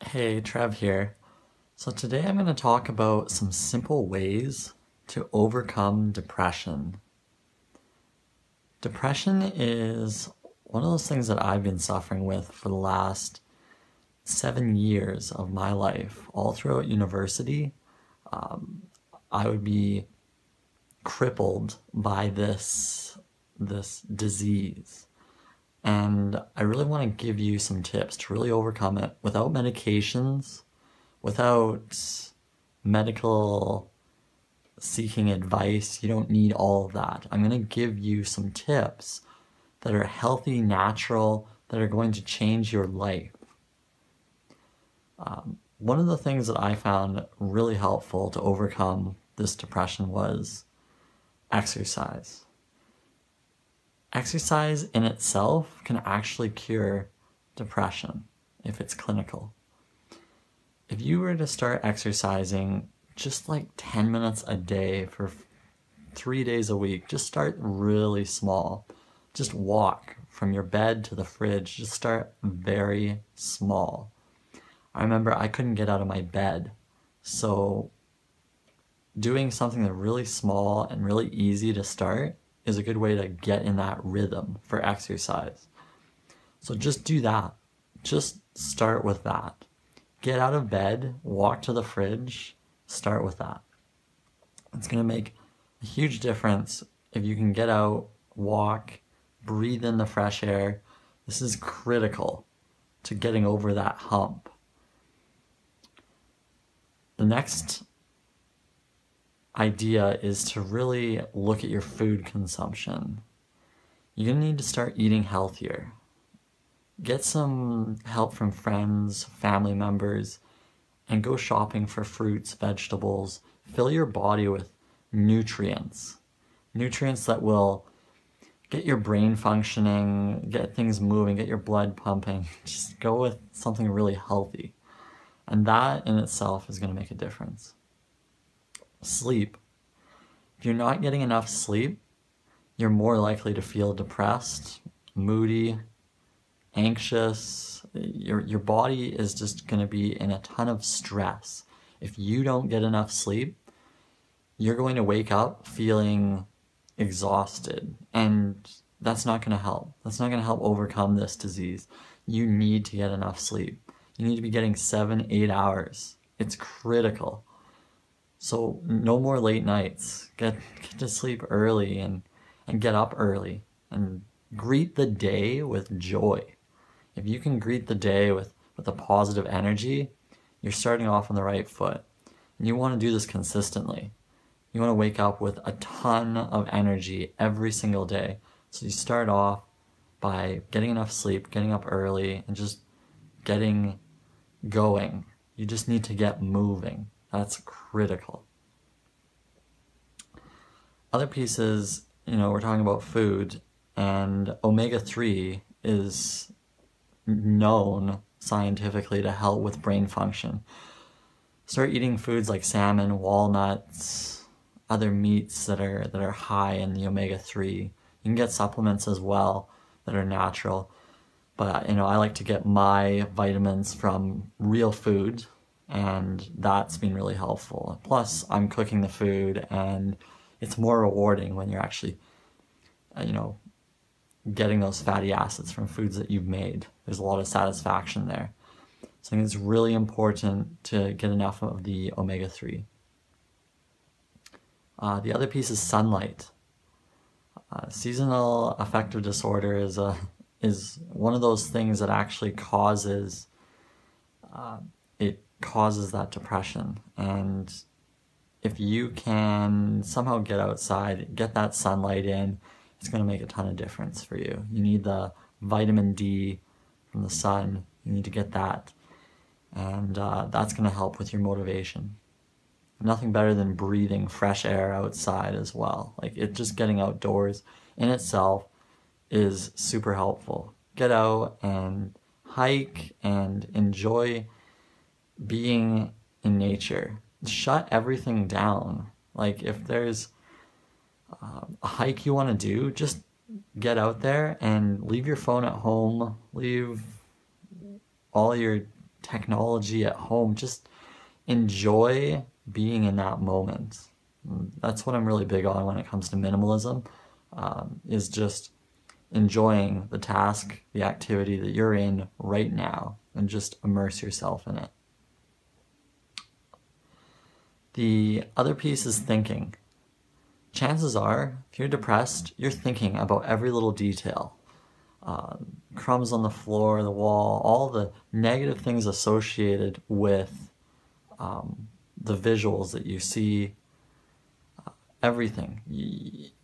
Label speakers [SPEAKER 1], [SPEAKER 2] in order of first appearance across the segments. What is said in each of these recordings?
[SPEAKER 1] Hey, Trev here. So today I'm going to talk about some simple ways to overcome depression. Depression is one of those things that I've been suffering with for the last 7 years of my life. All throughout university, I would be crippled by this disease. And I really want to give you some tips to really overcome it without medications, without medical seeking advice. You don't need all of that. I'm going to give you some tips that are healthy, natural, that are going to change your life. One of the things that I found really helpful to overcome this depression was exercise. Exercise in itself can actually cure depression if it's clinical. If you were to start exercising just like 10 minutes a day for 3 days a week, just start really small. Just walk from your bed to the fridge. Just start very small. I remember I couldn't get out of my bed. So doing something that's really small and really easy to start is a good way to get in that rhythm for exercise. So just do that. Just start with that. Get out of bed, walk to the fridge, start with that. It's going to make a huge difference if you can get out, walk, breathe in the fresh air. This is critical to getting over that hump. The next idea is to really look at your food consumption. You're going to need to start eating healthier. Get some help from friends, family members, and go shopping for fruits, vegetables. Fill your body with nutrients. Nutrients that will get your brain functioning, get things moving, get your blood pumping. Just go with something really healthy. And that in itself is going to make a difference. Sleep. If you're not getting enough sleep, you're more likely to feel depressed, moody, anxious. Your body is just going to be in a ton of stress. If you don't get enough sleep, you're going to wake up feeling exhausted, and that's not going to help. That's not going to help overcome this disease. You need to get enough sleep. You need to be getting 7-8 hours. It's critical. So no more late nights. Get to sleep early and get up early and greet the day with joy. If you can greet the day with a positive energy, you're starting off on the right foot. And you want to do this consistently. You want to wake up with a ton of energy every single day. So you start off by getting enough sleep, getting up early, and just getting going. You just need to get moving. That's critical. Other pieces, we're talking about food, and omega-3 is known scientifically to help with brain function. Start eating foods like salmon, walnuts, other meats that are high in the omega-3. You can get supplements as well that are natural. But, I like to get my vitamins from real food, and that's been really helpful. Plus, I'm cooking the food, and it's more rewarding when you're actually, getting those fatty acids from foods that you've made. There's a lot of satisfaction there. So I think it's really important to get enough of the omega-3. The other piece is sunlight. Seasonal affective disorder is one of those things that actually causes that depression. And if you can somehow get outside, get that sunlight in, it's going to make a ton of difference for you. You need the vitamin D from the sun. You need to get that. And that's going to help with your motivation. Nothing better than breathing fresh air outside as well. Just getting outdoors in itself is super helpful. Get out and hike and enjoy being in nature. Shut everything down. If there's a hike you want to do, just get out there and leave your phone at home. Leave all your technology at home. Just enjoy being in that moment. That's what I'm really big on when it comes to minimalism, is just enjoying the task, the activity that you're in right now, and just immerse yourself in it. The other piece is thinking. Chances are, if you're depressed, you're thinking about every little detail. Crumbs on the floor, the wall, all the negative things associated with the visuals that you see, everything.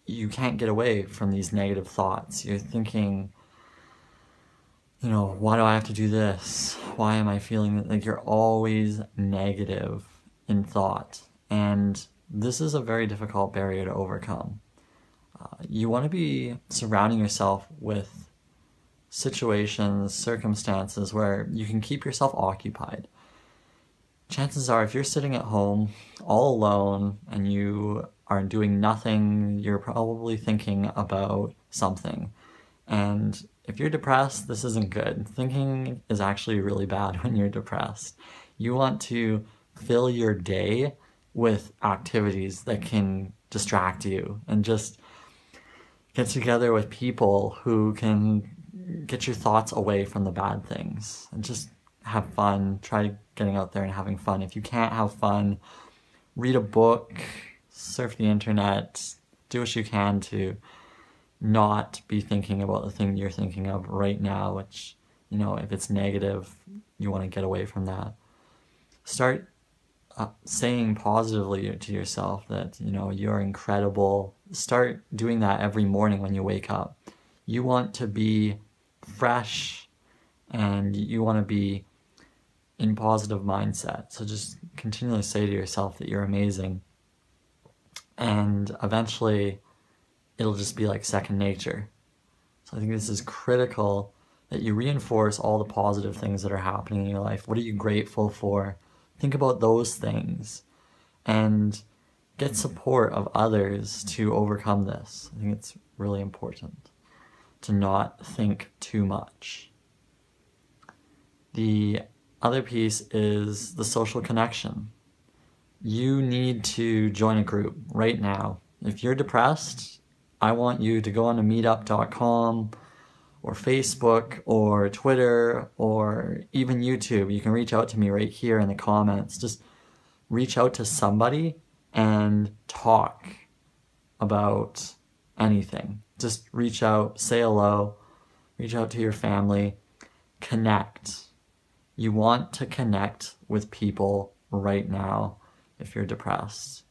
[SPEAKER 1] You can't get away from these negative thoughts. You're thinking, why do I have to do this? Why am I feeling like you're always negative in thought? And this is a very difficult barrier to overcome. You want to be surrounding yourself with situations, circumstances where you can keep yourself occupied. Chances are, if you're sitting at home all alone and you are doing nothing, you're probably thinking about something. And if you're depressed, this isn't good. Thinking is actually really bad when you're depressed. You want to fill your day with activities that can distract you, and just get together with people who can get your thoughts away from the bad things, and just have fun. Try getting out there and having fun. If you can't have fun, read a book, surf the internet, do what you can to not be thinking about the thing you're thinking of right now, which, if it's negative, you want to get away from that. Start saying positively to yourself that, you're incredible. Start doing that every morning when you wake up. You want to be fresh and you want to be in positive mindset. So just continually say to yourself that you're amazing. And eventually it'll just be like second nature. So I think this is critical, that you reinforce all the positive things that are happening in your life. What are you grateful for? Think about those things and get support of others to overcome this. I think it's really important to not think too much. The other piece is the social connection. You need to join a group right now. If you're depressed, I want you to go on to meetup.com or Facebook or Twitter or even YouTube. You can reach out to me right here in the comments. Just reach out to somebody and talk about anything. Just reach out, say hello, reach out to your family, connect. You want to connect with people right now if you're depressed.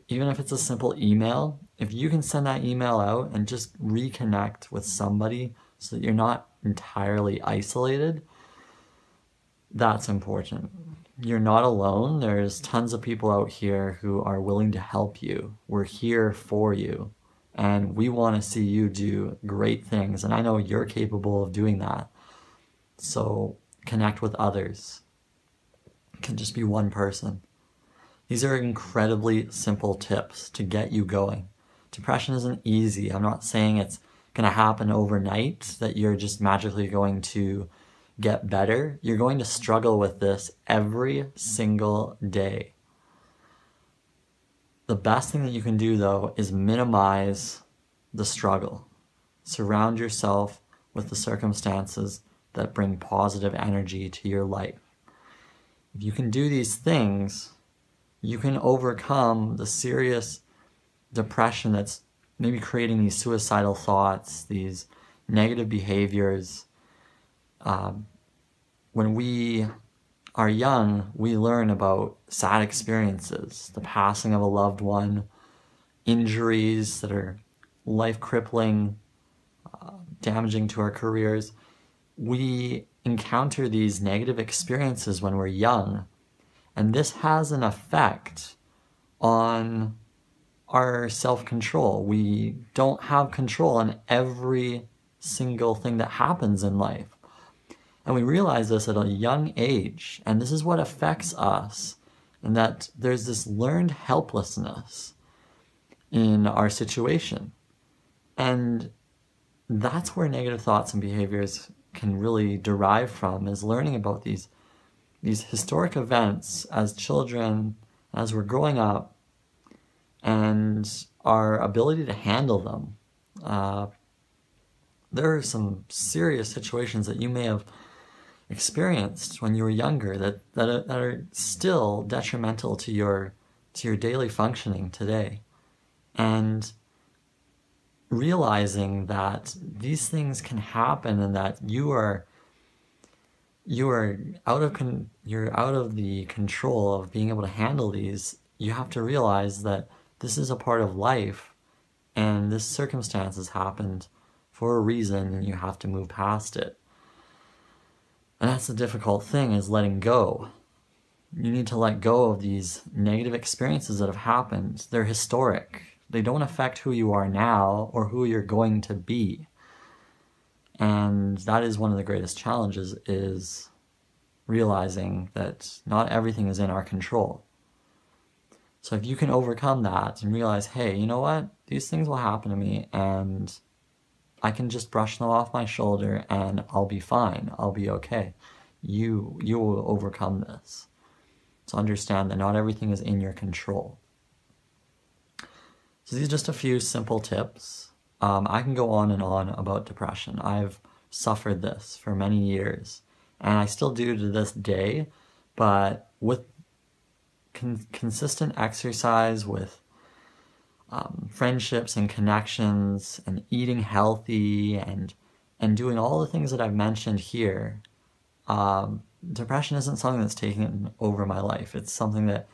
[SPEAKER 1] Even if it's a simple email, if you can send that email out and just reconnect with somebody so that you're not entirely isolated, that's important. You're not alone. There's tons of people out here who are willing to help you. We're here for you, and we want to see you do great things, and I know you're capable of doing that. So connect with others. It can just be one person. These are incredibly simple tips to get you going. Depression isn't easy. I'm not saying it's going to happen overnight, that you're just magically going to get better. You're going to struggle with this every single day. The best thing that you can do, though, is minimize the struggle. Surround yourself with the circumstances that bring positive energy to your life. If you can do these things, you can overcome the serious depression that's maybe creating these suicidal thoughts, these negative behaviors. When we are young, we learn about sad experiences, the passing of a loved one, injuries that are life-crippling, damaging to our careers. We encounter these negative experiences when we're young, and this has an effect on our self-control. We don't have control on every single thing that happens in life. And we realize this at a young age, and this is what affects us, and that there's this learned helplessness in our situation. And that's where negative thoughts and behaviors can really derive from, is learning about these these historic events as children, as we're growing up, and our ability to handle them. There are some serious situations that you may have experienced when you were younger that are still detrimental to your daily functioning today. And realizing that these things can happen and that you're out of the control of being able to handle these, you have to realize that this is a part of life and this circumstance has happened for a reason and you have to move past it. And that's the difficult thing, is letting go. You need to let go of these negative experiences that have happened. They're historic. They don't affect who you are now or who you're going to be. And that is one of the greatest challenges, is realizing that not everything is in our control. So if you can overcome that and realize, hey, you know what? These things will happen to me and I can just brush them off my shoulder and I'll be fine. I'll be okay. You will overcome this. So understand that not everything is in your control. So these are just a few simple tips. I can go on and on about depression. I've suffered this for many years, and I still do to this day, but with consistent exercise, with friendships and connections, and eating healthy, and doing all the things that I've mentioned here, depression isn't something that's taken over my life. It's something that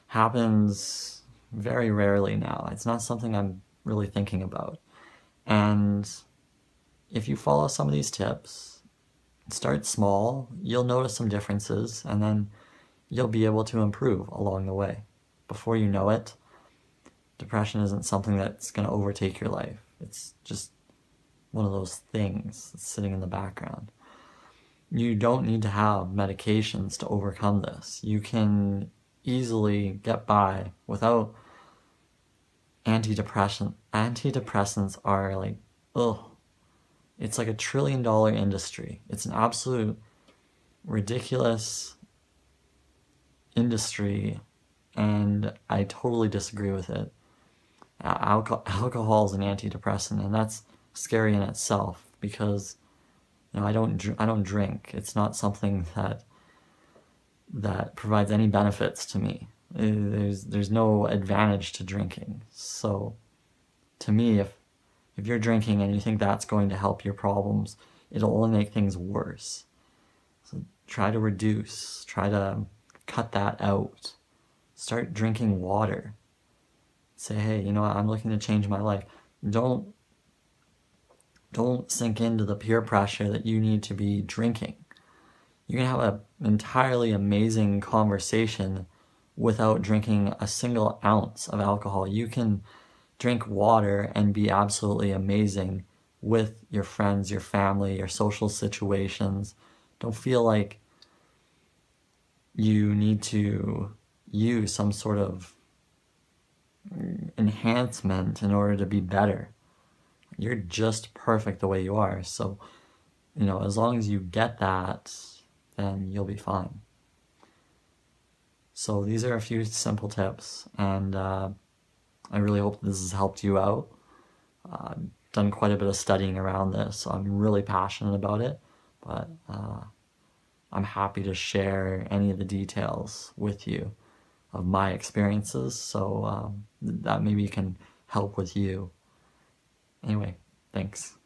[SPEAKER 1] happens very rarely now. It's not something I'm really thinking about. And if you follow some of these tips, start small, you'll notice some differences, and then you'll be able to improve along the way. Before you know it, depression isn't something that's going to overtake your life. It's just one of those things that's sitting in the background. You don't need to have medications to overcome this. You can easily get by without antidepressants. Antidepressants are like, it's like $1 trillion industry. It's an absolute ridiculous industry, and I totally disagree with it. Alcohol is an antidepressant, and that's scary in itself, because I don't drink. It's not something that provides any benefits to me. There's no advantage to drinking. So to me, if you're drinking and you think that's going to help your problems, it'll only make things worse. So try to reduce, try to cut that out. Start drinking water. Say, hey, you know what, I'm looking to change my life. Don't sink into the peer pressure that you need to be drinking. You can have an entirely amazing conversation without drinking a single ounce of alcohol. You can drink water and be absolutely amazing with your friends, your family, your social situations. Don't feel like you need to use some sort of enhancement in order to be better. You're just perfect the way you are. So, as long as you get that, then you'll be fine. So these are a few simple tips, and I really hope this has helped you out. I've done quite a bit of studying around this, so I'm really passionate about it, but I'm happy to share any of the details with you of my experiences, so that maybe can help with you. Anyway, thanks.